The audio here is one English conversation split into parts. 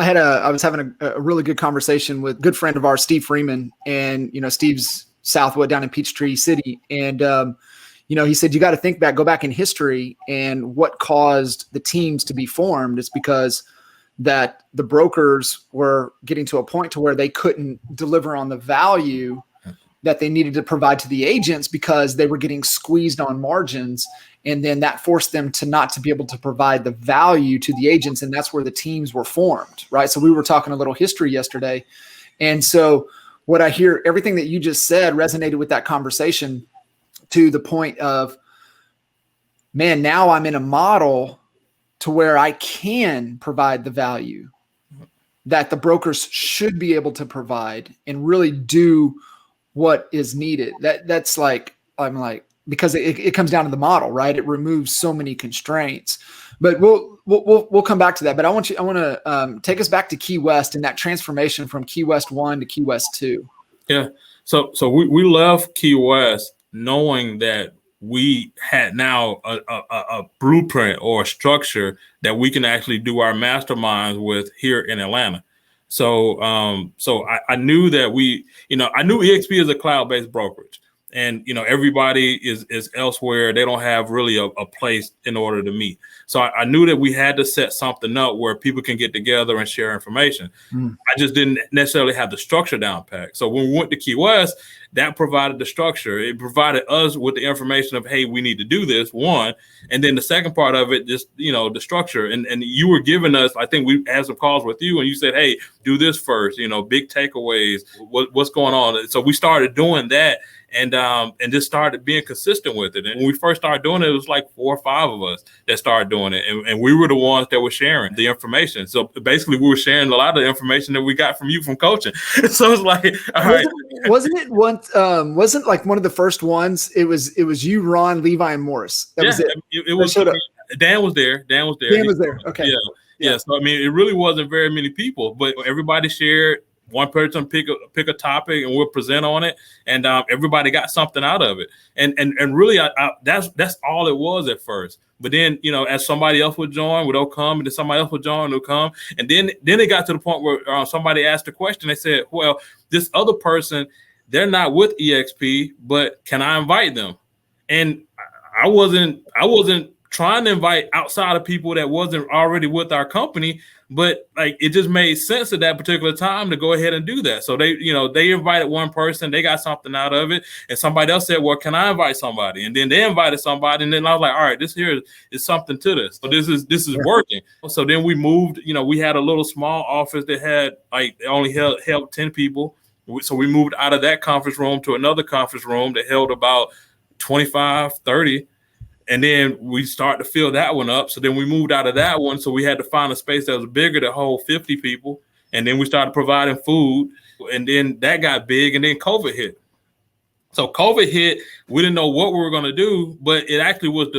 I was having a really good conversation with a good friend of ours, Steve Freeman, and Steve's Southwood down in Peachtree City, and he said you got to think back, go back in history, and what caused the teams to be formed is because that the brokers were getting to a point to where they couldn't deliver on the value that they needed to provide to the agents because they were getting squeezed on margins. And then that forced them to not to be able to provide the value to the agents. And that's where the teams were formed, right? So we were talking a little history yesterday. And so what I hear, everything that you just said resonated with that conversation to the point of, man, now I'm in a model to where I can provide the value that the brokers should be able to provide and really do what is needed. That's like, I'm like, because it comes down to the model, right? It removes so many constraints, but we'll come back to that. But I want to take us back to Key West and that transformation from Key West 1 to Key West 2. Yeah. So we left Key West knowing that we had now a blueprint or a structure that we can actually do our masterminds with here in Atlanta. So I knew that I knew EXP is a cloud-based brokerage, and everybody is elsewhere. They don't have really a place in order to meet. So I knew that we had to set something up where people can get together and share information. I just didn't necessarily have the structure down packed. So when we went to Key West, that provided the structure. It provided us with the information of, hey, we need to do this, one. And then the second part of it, just, the structure. And you were giving us, I think we had some calls with you and you said, hey, do this first, big takeaways, what's going on. So we started doing that and just started being consistent with it. And when we first started doing it, it was like 4 or 5 of us that started doing it. And we were the ones that were sharing the information. So basically we were sharing a lot of the information that we got from you from coaching. So it's like, all right. Wasn't it wasn't like one of the first ones? It was you, Ron, Levi, and Morris. That was it. It was Dan was there. Dan was there. Okay. Yeah. So it really wasn't very many people, but everybody shared. One person pick a topic and we'll present on it, and everybody got something out of it. And really, that's all it was at first. But then, as somebody else would join, they'll come, and then somebody else would join, they'll come, and then it got to the point where somebody asked a question. They said, "Well, this other person, they're not with EXP, but can I invite them?" And I wasn't trying to invite outside of people that wasn't already with our company, but like it just made sense at that particular time to go ahead and do that. So they invited one person, they got something out of it, and somebody else said, well, can I invite somebody? And then they invited somebody, and then I was like, all right, this here is something to this. So this is working. So then we moved, we had a little small office that had only held 10 people. So we moved out of that conference room to another conference room that held about 25, 30. And then we started to fill that one up. So then we moved out of that one. So we had to find a space that was bigger to hold 50 people. And then we started providing food. And then that got big. And then COVID hit. So COVID hit. We didn't know what we were going to do, but it actually was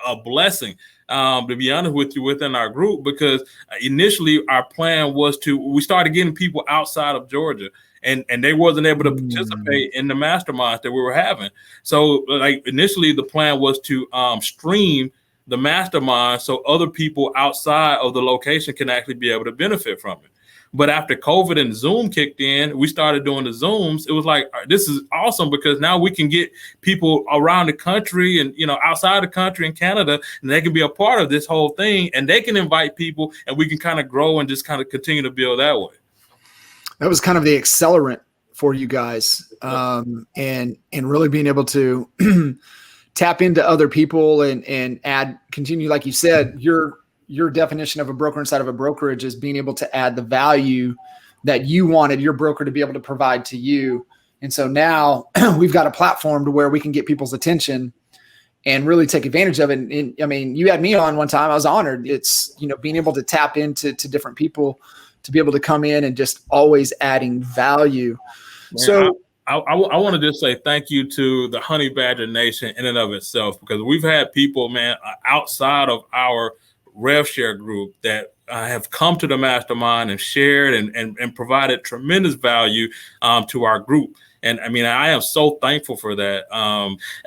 a blessing, to be honest with you, within our group, because initially our plan was we started getting people outside of Georgia. And they wasn't able to participate in the masterminds that we were having. So initially the plan was to stream the mastermind so other people outside of the location can actually be able to benefit from it. But after COVID and Zoom kicked in, we started doing the Zooms. It was like, this is awesome because now we can get people around the country and, outside the country in Canada, and they can be a part of this whole thing and they can invite people and we can kind of grow and just kind of continue to build that way. That was kind of the accelerant for you guys, and really being able to tap into other people and continue, like you said, your definition of a broker inside of a brokerage is being able to add the value that you wanted your broker to be able to provide to you. And so now we've got a platform to where we can get people's attention and really take advantage of it. And you had me on one time. I was honored. It's, being able to tap into different people to be able to come in and just always adding value. Man, so I want to just say thank you to the Honey Badger Nation in and of itself, because we've had people, man, outside of our RevShare group that have come to the mastermind and shared and provided tremendous value to our group. And I mean, I am so thankful for that.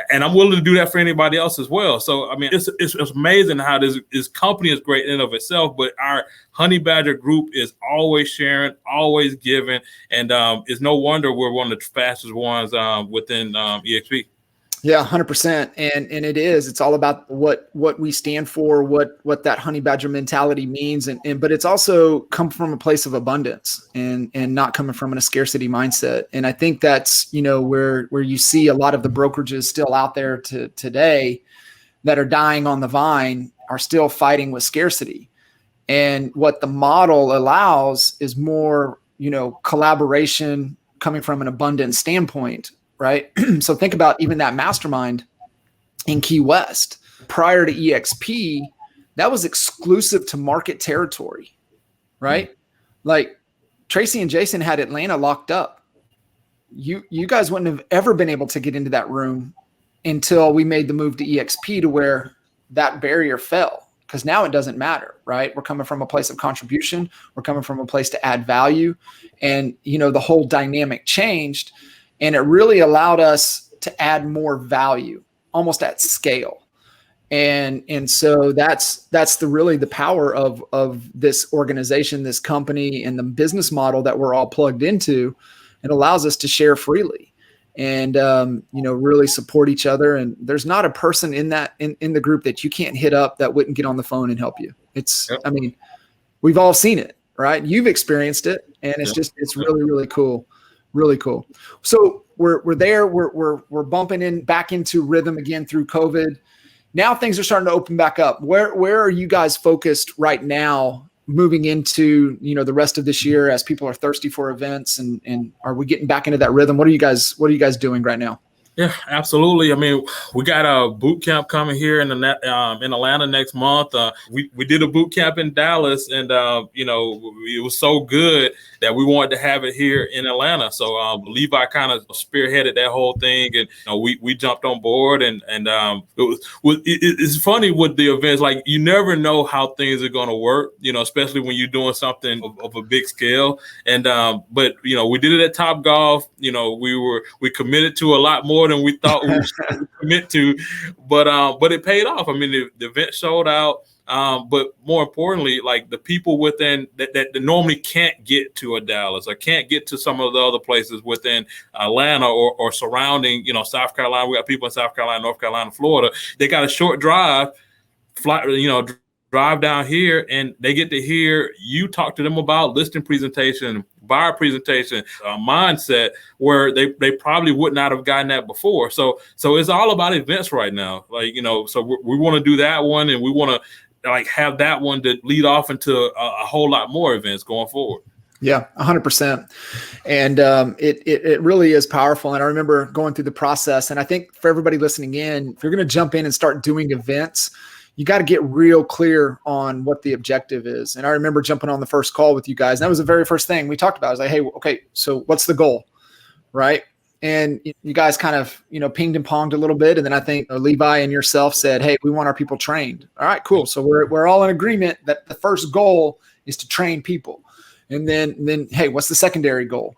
And I'm willing to do that for anybody else as well. So, I mean, it's amazing how this company is great in and of itself, but our Honey Badger group is always sharing, always giving. And it's no wonder we're one of the fastest ones within EXP. Yeah, 100%. And it is, it's all about what we stand for, what that Honey Badger mentality means. But it's also come from a place of abundance and not coming from a scarcity mindset. And I think that's, where you see a lot of the brokerages still out there today that are dying on the vine are still fighting with scarcity. And what the model allows is more, collaboration coming from an abundant standpoint. Right. So think about even that mastermind in Key West prior to EXP, that was exclusive to market territory. Right. Like Tracy and Jason had Atlanta locked up. You guys wouldn't have ever been able to get into that room until we made the move to EXP to where that barrier fell. Because now it doesn't matter. Right. We're coming from a place of contribution. We're coming from a place to add value. And, the whole dynamic changed. And it really allowed us to add more value almost at scale. And so that's really the power of this organization, this company, and the business model that we're all plugged into. It allows us to share freely and, really support each other. And there's not a person in the group that you can't hit up that wouldn't get on the phone and help you. I mean, we've all seen it, right? You've experienced it, and it's really, really cool. Really cool. So we're there. We're bumping back into rhythm again through COVID. Now things are starting to open back up. Where are you guys focused right now, moving into the rest of this year as people are thirsty for events, and are we getting back into that rhythm? What are you guys doing right now? Yeah, absolutely. I mean, we got a boot camp coming here in Atlanta next month. We did a boot camp in Dallas, and it was so good that we wanted to have it here in Atlanta. So Levi kind of spearheaded that whole thing, and we jumped on board. And it's funny with the events, like you never know how things are going to work, especially when you're doing something of a big scale. And but we did it at Top Golf. We committed to a lot more than we thought we should commit to, but it paid off. I mean, the event sold out, but more importantly, like the people within that normally can't get to a Dallas or can't get to some of the other places within Atlanta or surrounding, South Carolina. We got people in South Carolina, North Carolina, Florida. They got a short drive, drive down here, and they get to hear you talk to them about listing presentation, buyer presentation, mindset, where they probably would not have gotten that before. So it's all about events right now. So we want to do that one, and we want to have that one to lead off into a whole lot more events going forward. Yeah, 100%. And it really is powerful. And I remember going through the process, and I think for everybody listening in, if you're going to jump in and start doing events, you got to get real clear on what the objective is. And I remember jumping on the first call with you guys. And that was the very first thing we talked about. I was like, hey, okay, so what's the goal? Right. And you guys kind of, pinged and ponged a little bit. And then I think Levi and yourself said, hey, we want our people trained. All right, cool. So we're all in agreement that the first goal is to train people. And then, hey, what's the secondary goal?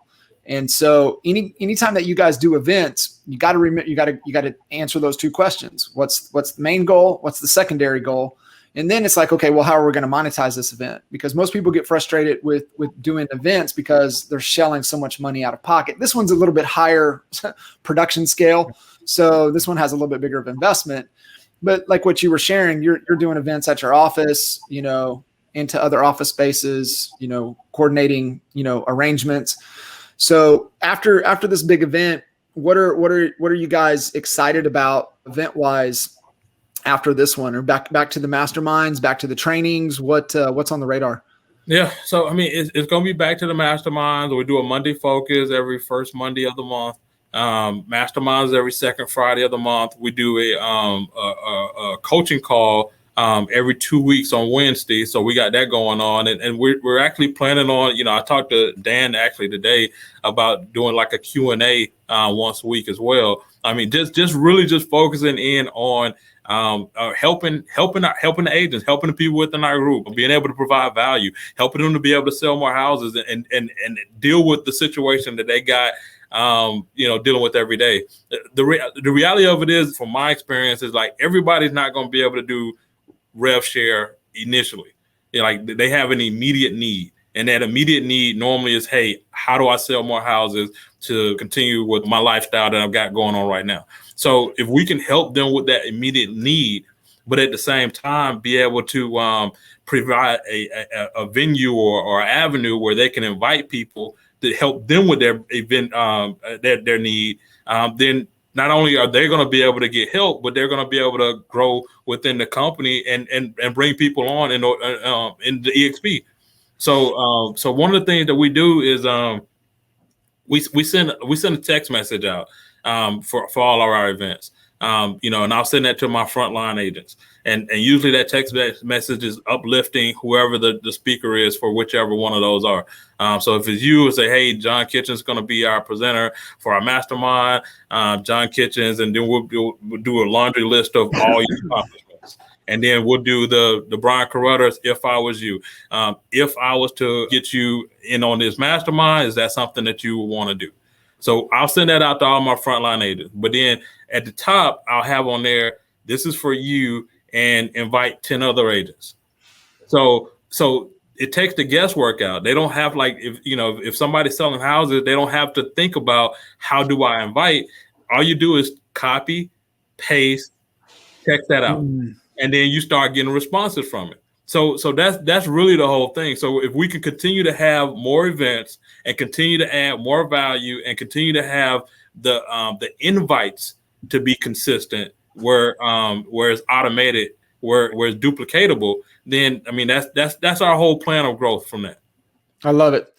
And so anytime that you guys do events, you got to remember, you got to answer those two questions. What's the main goal? What's the secondary goal? And then it's like, okay, well, how are we going to monetize this event? Because most people get frustrated with doing events because they're shelling so much money out of pocket. This one's a little bit higher production scale. So this one has a little bit bigger of investment. But like what you were sharing, you're doing events at your office, into other office spaces, coordinating, arrangements. So after this big event, what are you guys excited about event wise after this one, or back to the masterminds, back to the trainings? What's on the radar? Yeah. So, I mean, it's going to be back to the masterminds. We do a Monday focus every first Monday of the month. Masterminds every second Friday of the month. We do a coaching call every 2 weeks on Wednesday. So we got that going on. And we're actually planning on, I talked to Dan actually today about doing like a Q&A once a week as well. I mean, just really focusing in on helping the agents, helping the people within our group, being able to provide value, helping them to be able to sell more houses and deal with the situation that they got dealing with every day. The reality of it is, from my experience, is like everybody's not going to be able to do rev share initially. Like they have an immediate need. And that immediate need normally is, hey, how do I sell more houses to continue with my lifestyle that I've got going on right now? So if we can help them with that immediate need, but at the same time be able to provide a venue or avenue where they can invite people to help them with their event, their need, then not only are they going to be able to get help, but they're going to be able to grow within the company and bring people on in the EXP. So one of the things that we do is we send a text message out for all of our events. And I'll send that to my frontline agents. And usually that text message is uplifting whoever the speaker is for whichever one of those are. So if it's you, say, hey, John Kitchen's going to be our presenter for our mastermind, John Kitchen's, and then we'll do a laundry list of all your accomplishments. And then we'll do the Brian Carruthers, if I was you. If I was to get you in on this mastermind, is that something that you would want to do? So I'll send that out to all my frontline agents. But then at the top, I'll have on there, this is for you, and invite 10 other agents. So it takes the guesswork out. They don't have, like, if somebody's selling houses, they don't have to think about how do I invite. All you do is copy, paste, text that out. And then you start getting responses from it. So that's really the whole thing. So if we can continue to have more events and continue to add more value and continue to have the invites to be consistent, where it's automated, where it's duplicatable, then I mean that's our whole plan of growth from that. I love it.